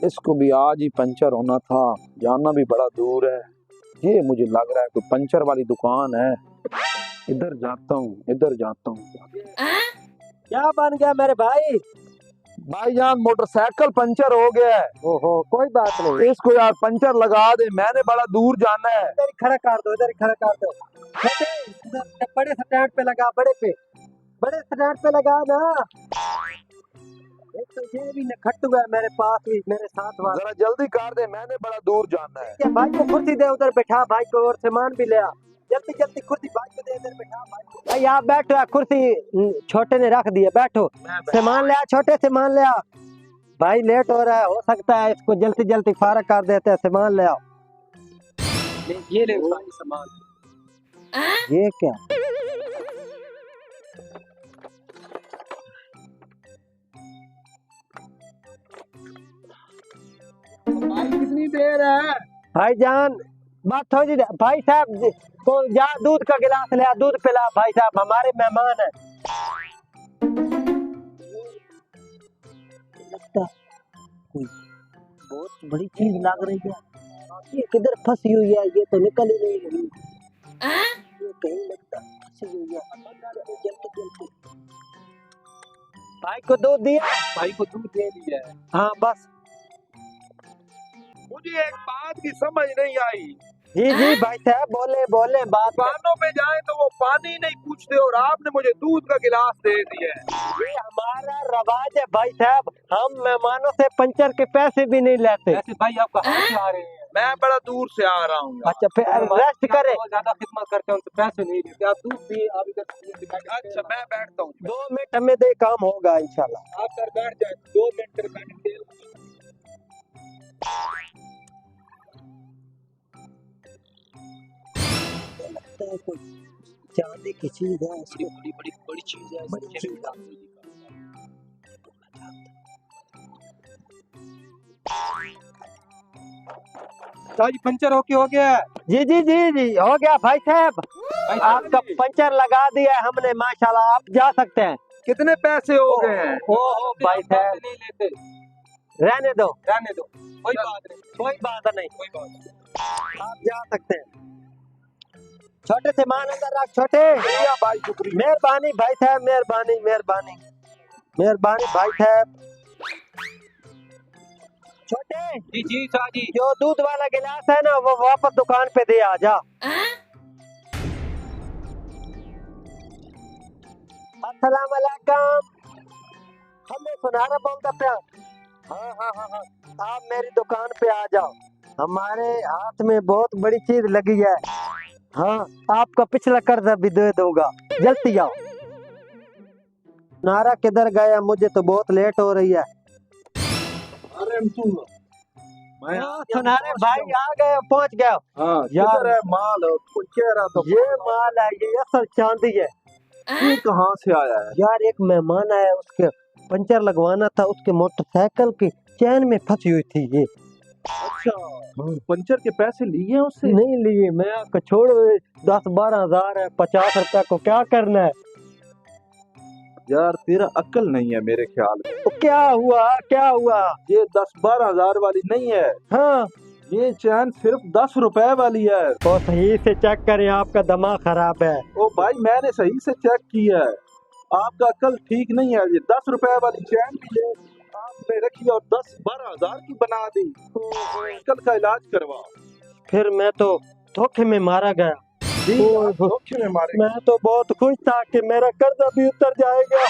इसको भी आज ही पंचर होना था, जाना भी बड़ा दूर है। ये मुझे लग रहा है कोई पंचर वाली दुकान है। इधर जाता हूँ, इधर जाता हूँ। क्या बन गया मेरे भाई? भाईजान मोटरसाइकिल पंचर हो गया है। ओहो, कोई बात नहीं, इसको यार पंचर लगा दे, मैंने बड़ा दूर जाना है। इधर ही खड़ा कर दो, इधर ही खड़ा कर दो। इधर बड़े स्टैंड पे लगा, बड़े स्टैंड पे लगा ना। एक तो ये भी नखट्टू है मेरे पास भी, मेरे साथ वाला। जरा जल्दी कर दे, मैंने बड़ा दूर जाना है। क्या भाई को कुर्सी दे, उधर बैठा भाई को, और सामान भी ले आ। जल्दी जल्दी कुर्सी भाई को दे, इधर बैठा भाई को। भाई आप बैठो, कुर्सी छोटे ने रख दिया, बैठो। सामान ले आ, छोटे सामान ले आ। भाई लेट हो रहा है, हो सकता है इसको जल्दी जल्दी फारग कर देते हैं। सामान ले आओ। ये ले भाई सामान। ये क्या? भाई कितनी देर है? भाईजान बात थोड़ी, भाई साहब को जा दूध का गिलास ले आ, दूध पिला भाई साहब, हमारे मेहमान हैं। लगता कोई बहुत बड़ी चीज लग रही है। ये किधर फंसी हुई है? ये तो निकल ही नहीं रही। ये कहीं लगता फंसी हुई है। जल्दी जल्दी भाई को दूध दिया, भाई को दूध दे दिया है। हाँ बस। मुझे एक बात की समझ नहीं आई। जी जी भाई साहब, बोले बोले बात। दुकानों पे जाए तो वो पानी नहीं पूछते और आपने मुझे दूध का गिलास दे दिया है। ये हमारा रवाज है भाई साहब, हम मेहमानों से पंचर के पैसे भी नहीं लेते। ऐसे भाई आप कहाँ से आ रहे हैं? मैं बड़ा दूर से आ रहा हूँ। अच्छा फिर रेस्ट करें। बहुत ज्यादा खिदमत करते हैं, उनसे पैसे नहीं लेते। आप दूध भी आप इधर अच्छा मैं बैठता हूँ। 2 मिनट में दे काम होगा इंशाल्लाह। आप सर बैठ जाए, 2 मिनट कर बैठ। लगता है कोई चांदी की चीज है, इसको बड़ी चीज है। बड़ी चीज है। जी पंचर हो गया है। जी जी जी जी हो गया भाई साहब, आपका पंचर लगा दिया है हमने माशाल्लाह। आप जा सकते हैं। कितने पैसे हो गए हैं? ओहो भाई साहब, नहीं लेते, रहने दो रहने दो, कोई बात नहीं, कोई बात नहीं, कोई बात नहीं। आप जा सकते हैं। छोटे से मान अंदर रख, छोटे। भाई शुक्रिया। मेहरबानी भाई साहब, मेहरबानी मेहरबानी मेहरबानी भाई साहब। छोटे जी जी शाह जी। जो दूध वाला गिलास है ना, वो वापस दुकान पे दे आ जा। अस्सलाम वालेकुम, हमें सुनारा बोलता था। हाँ हाँ हाँ हाँ, आप मेरी दुकान पे आ जाओ, हमारे हाथ में बहुत बड़ी चीज लगी है। हाँ, आपका पिछला कर्जा भी दे दूंगा, जल्दी आओ। नारा किधर गया? मुझे तो बहुत लेट हो रही है। अरे तू मैं सुनारे भाई आ गए, पहुंच गए। हाँ यार है माल कुछ कह रहा था। ये माल है, ये असल चांदी है। ये कहाँ से आया है? यार एक मेहमान आया, उसके पंचर लगवाना था, उसके मोटरसाइकिल की चैन में फंसी हुई थी ये। अच्छा, पंचर के पैसे लिए उससे? नहीं लिए, मैं आपको छोड़ो, 10-12 हजार है, 50 रुपया को क्या करना है? यार तेरा अक्ल नहीं है मेरे ख्याल में। तो क्या हुआ, क्या हुआ? ये 10-12 हजार वाली नहीं है। हाँ ये चैन सिर्फ 10 रुपए वाली है। तो सही से चेक करें, आपका दिमाग खराब है। ओ भाई मैंने सही से चेक किया है, आपका अकल ठीक नहीं है। ये 10 रुपए वाली चैन भी है आपने रखी और 10-12 हजार की बना दी। अकल का इलाज करवा। फिर मैं तो धोखे में मारा गया। धोखे में मारे। मैं तो बहुत खुश था कि मेरा कर्जा भी उतर जाएगा।